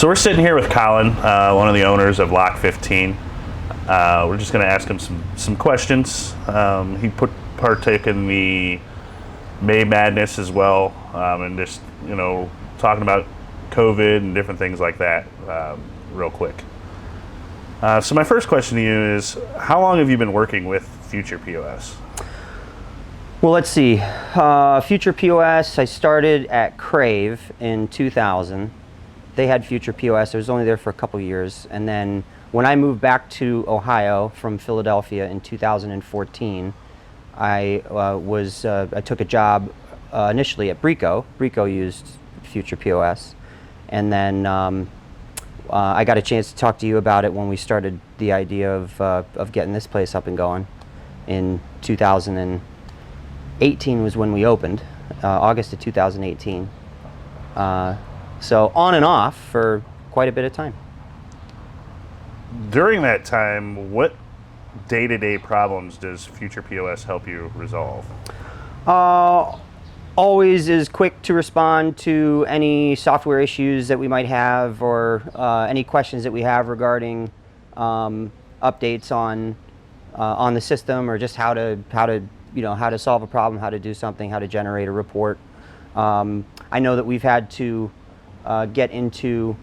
So we're sitting here with Colin, one of the owners of Lock 15. We're just going to ask him some questions. He partake in the May Madness as well, and just talking about COVID and different things like that real quick. So my first question to you is, how long have you been working with Future POS? Well, let's see. Future POS, I started at Crave in 2000. They had Future POS. I was only there for a couple years. And then when I moved back to Ohio from Philadelphia in 2014, I took a job initially at Brico. Brico used Future POS. And then I got a chance to talk to you about it when we started the idea of getting this place up and going. In 2018 was when we opened, August of 2018. So on and off for quite a bit of time. During that time, what day-to-day problems does Future POS help you resolve? Always is quick to respond to any software issues that we might have, or any questions that we have regarding updates on the system, or just how to solve a problem, how to do something, how to generate a report. I know that we've had to get into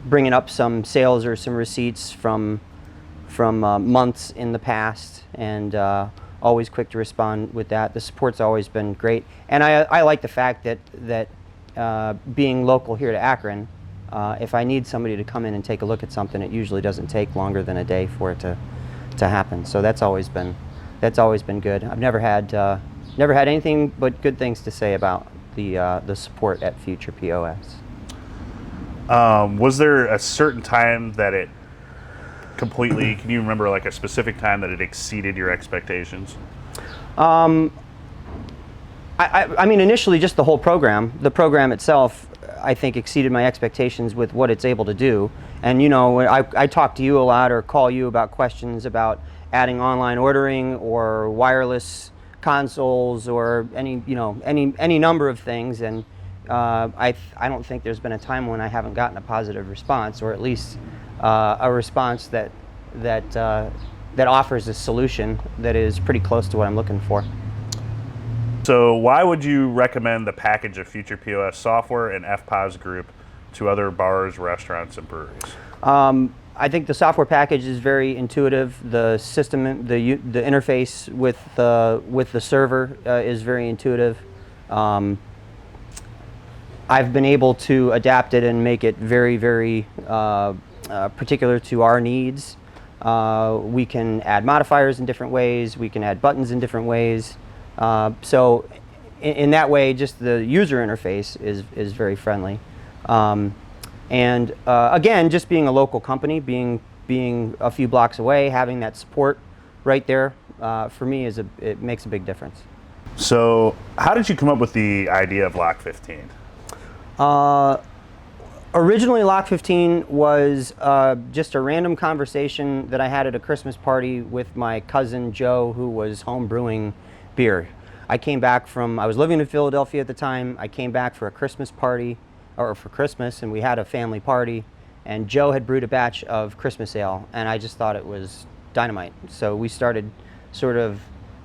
bringing up some sales or some receipts from months in the past, and always quick to respond with that. The support's always been great, and I like the fact that being local here to Akron, if I need somebody to come in and take a look at something, it usually doesn't take longer than a day for it to happen. So that's always been good. I've never had anything but good things to say about the support at Future POS. Was there a certain time that it completely, can you remember like a specific time that it exceeded your expectations? I mean, initially just the whole program. The program itself, I think, exceeded my expectations with what it's able to do. And when I talk to you a lot or call you about questions about adding online ordering or wireless consoles or any number of things, and I don't think there's been a time when I haven't gotten a positive response, or at least a response that offers a solution that is pretty close to what I'm looking for. So why would you recommend the package of Future POS software and FPOS Group to other bars, restaurants, and breweries? I think the software package is very intuitive. The system, the interface with the server is very intuitive. I've been able to adapt it and make it very, very particular to our needs. We can add modifiers in different ways. We can add buttons in different ways. So in that way, just the user interface is very friendly. And again, just being a local company, being a few blocks away, having that support right there, for me it makes a big difference. So how did you come up with the idea of Lock 15? Originally, Lock 15 was just a random conversation that I had at a Christmas party with my cousin Joe, who was home brewing beer. I was living in Philadelphia at the time. I came back for a Christmas party, or for Christmas, and we had a family party, and Joe had brewed a batch of Christmas ale, and I just thought it was dynamite. So we started sort of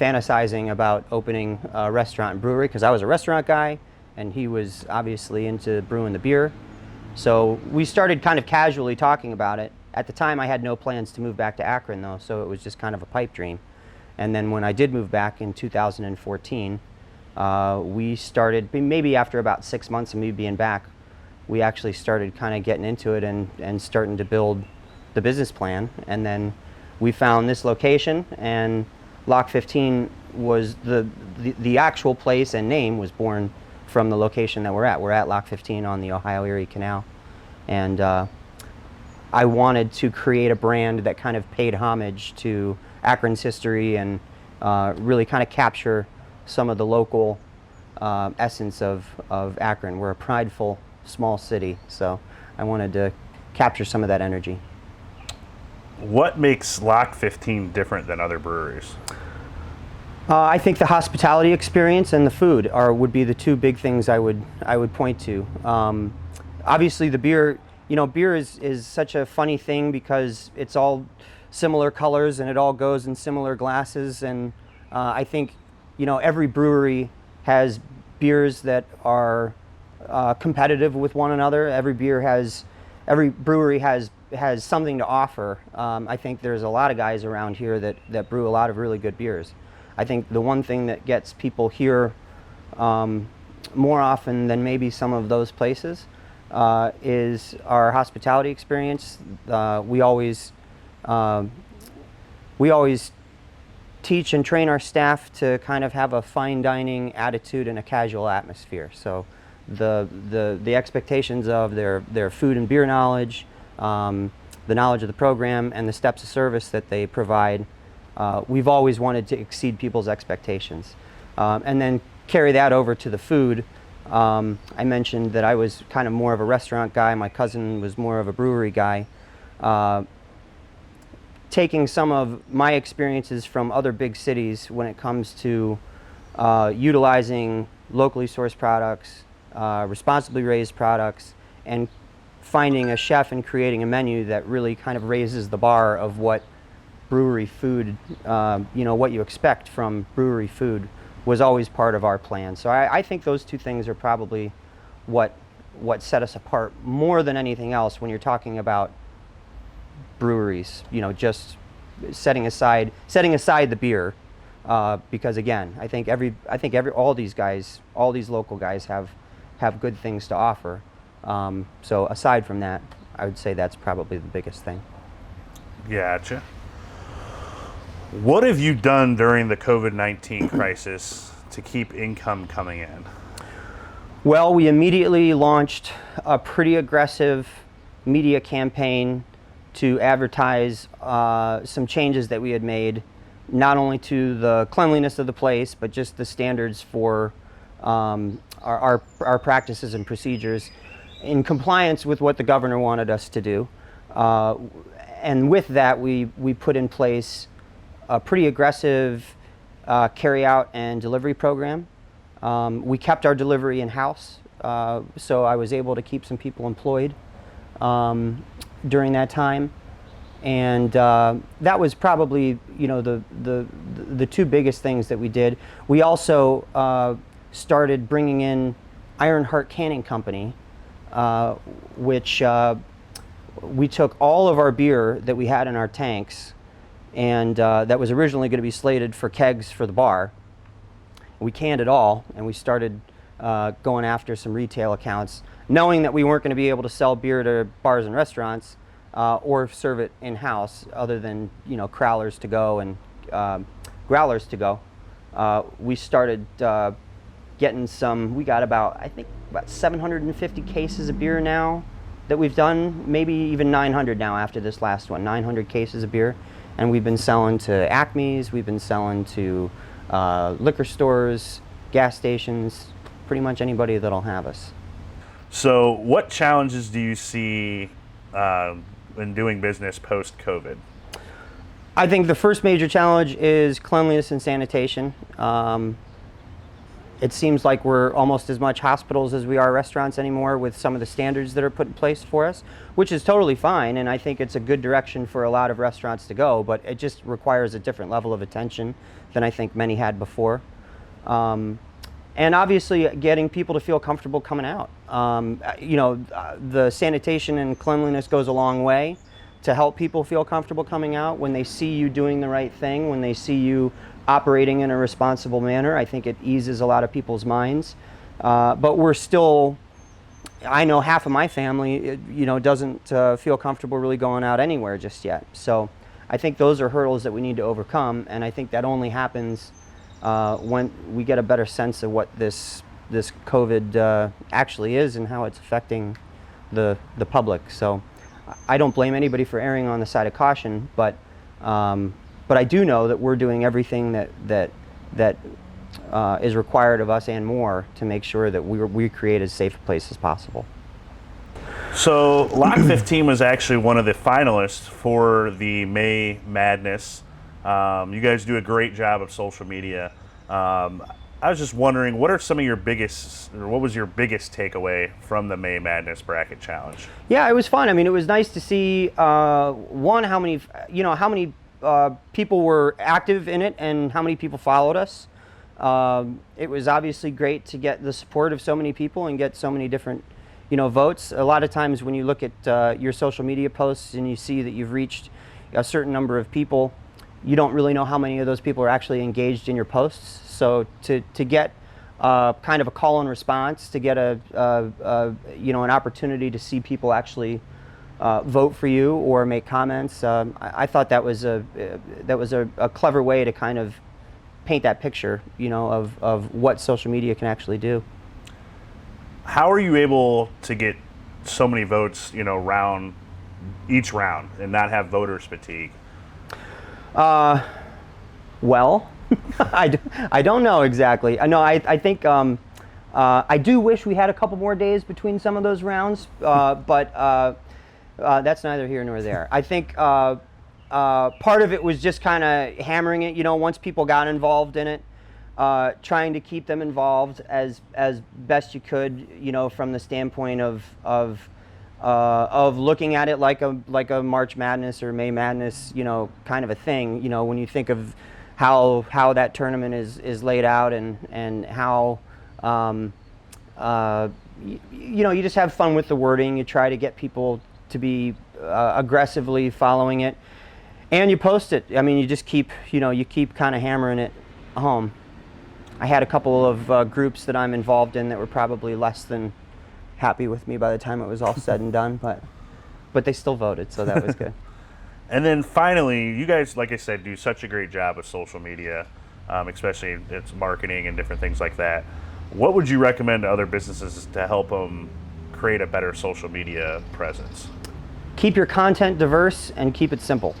fantasizing about opening a restaurant and brewery, because I was a restaurant guy, and he was obviously into brewing the beer. So we started kind of casually talking about it. At the time, I had no plans to move back to Akron, though, so it was just kind of a pipe dream. And then when I did move back in 2014, we started, maybe after about 6 months of me being back, we actually started kind of getting into it and starting to build the business plan. And then we found this location, and Lock 15 was the actual place and name was born from the location that we're at. We're at Lock 15 on the Ohio Erie Canal. And I wanted to create a brand that kind of paid homage to Akron's history and really kind of capture some of the local essence of Akron. We're a prideful small city, so I wanted to capture some of that energy. What makes Lock 15 different than other breweries? I think the hospitality experience and the food would be the two big things I would point to. Obviously, the beer beer is such a funny thing because it's all similar colors and it all goes in similar glasses. And I think, every brewery has beers that are competitive with one another. Every brewery has something to offer. I think there's a lot of guys around here that brew a lot of really good beers. I think the one thing that gets people here more often than maybe some of those places is our hospitality experience. We always teach and train our staff to kind of have a fine dining attitude and a casual atmosphere. So the expectations of their food and beer knowledge, the knowledge of the program, and the steps of service that they provide, we've always wanted to exceed people's expectations. And then carry that over to the food. I mentioned that I was kind of more of a restaurant guy. My cousin was more of a brewery guy. Taking some of my experiences from other big cities when it comes to utilizing locally sourced products, responsibly raised products, and finding a chef and creating a menu that really kind of raises the bar of what brewery food, what you expect from brewery food, was always part of our plan. So I think those two things are probably what set us apart more than anything else when you're talking about breweries. Just setting aside the beer, because again, I think all these local guys have good things to offer. So aside from that, I would say that's probably the biggest thing. Gotcha. What have you done during the COVID-19 crisis to keep income coming in? Well, we immediately launched a pretty aggressive media campaign to advertise some changes that we had made, not only to the cleanliness of the place, but just the standards for our practices and procedures in compliance with what the governor wanted us to do. And with that, we put in place a pretty aggressive carry-out and delivery program. We kept our delivery in-house, so I was able to keep some people employed during that time. And that was probably, the two biggest things that we did. We also started bringing in Ironheart Canning Company, which we took all of our beer that we had in our tanks, and that was originally going to be slated for kegs for the bar. We canned it all, and we started going after some retail accounts, knowing that we weren't going to be able to sell beer to bars and restaurants or serve it in-house, other than crowlers to go and growlers to go. We started getting some. We got about 750 cases of beer now that we've done, maybe even 900 now after this last one. 900 cases of beer. And we've been selling to Acme's, we've been selling to liquor stores, gas stations, pretty much anybody that'll have us. So what challenges do you see in doing business post-COVID? I think the first major challenge is cleanliness and sanitation. It seems like we're almost as much hospitals as we are restaurants anymore with some of the standards that are put in place for us, which is totally fine, and I think it's a good direction for a lot of restaurants to go, but it just requires a different level of attention than I think many had before. And obviously getting people to feel comfortable coming out. The sanitation and cleanliness goes a long way to help people feel comfortable coming out. When they see you doing the right thing, when they see you operating in a responsible manner, I think it eases a lot of people's minds. But we're still, I know half of my family, doesn't feel comfortable really going out anywhere just yet. So I think those are hurdles that we need to overcome, and I think that only happens when we get a better sense of what this COVID actually is and how it's affecting the public. So I don't blame anybody for erring on the side of caution, but I do know that we're doing everything that is required of us and more to make sure that we create as safe a place as possible. So Lock 15 was actually one of the finalists for the May Madness. You guys do a great job of social media. I was just wondering, what are some of your biggest, or what was your biggest takeaway from the May Madness Bracket Challenge? Yeah, it was fun. I mean, it was nice to see one, how many people were active in it and how many people followed us. It was obviously great to get the support of so many people and get so many different votes. A lot of times when you look at your social media posts and you see that you've reached a certain number of people, you don't really know how many of those people are actually engaged in your posts. So to get kind of a call and response, to get an opportunity to see people actually vote for you or make comments, I thought that was a clever way to kind of paint that picture, of what social media can actually do. How are you able to get so many votes, each round and not have voters fatigue? Well, I don't know exactly. No, I think I do wish we had a couple more days between some of those rounds, but that's neither here nor there. I think part of it was just kind of hammering it, once people got involved in it, trying to keep them involved as best you could, from the standpoint of looking at it like a March Madness or May Madness, kind of a thing. When you think of how that tournament is laid out and how you just have fun with the wording. You try to get people to be aggressively following it, and you post it. I mean, you just keep kind of hammering it home. I had a couple of groups that I'm involved in that were probably less than happy with me by the time it was all said and done, but they still voted, so that was good. And then finally, you guys, like I said, do such a great job with social media, especially its marketing and different things like that. What would you recommend to other businesses to help them create a better social media presence? Keep your content diverse and keep it simple.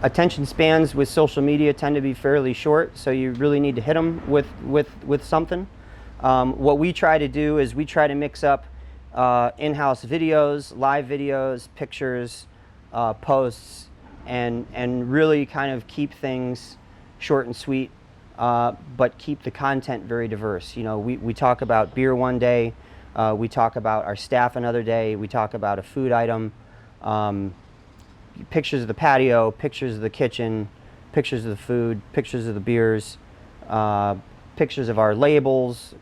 Attention spans with social media tend to be fairly short, so you really need to hit them with something. What we try to do is we try to mix up in-house videos, live videos, pictures, posts, and really kind of keep things short and sweet, but keep the content very diverse. We talk about beer one day, we talk about our staff another day, we talk about a food item, pictures of the patio, pictures of the kitchen, pictures of the food, pictures of the beers, pictures of our labels,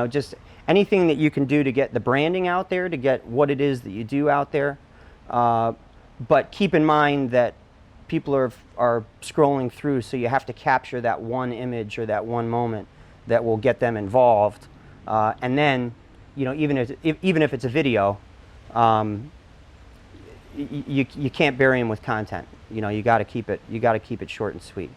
just anything that you can do to get the branding out there, to get what it is that you do out there. But keep in mind that people are scrolling through, so you have to capture that one image or that one moment that will get them involved. And then, even if it's a video, you can't bury them with content. You got to keep it short and sweet.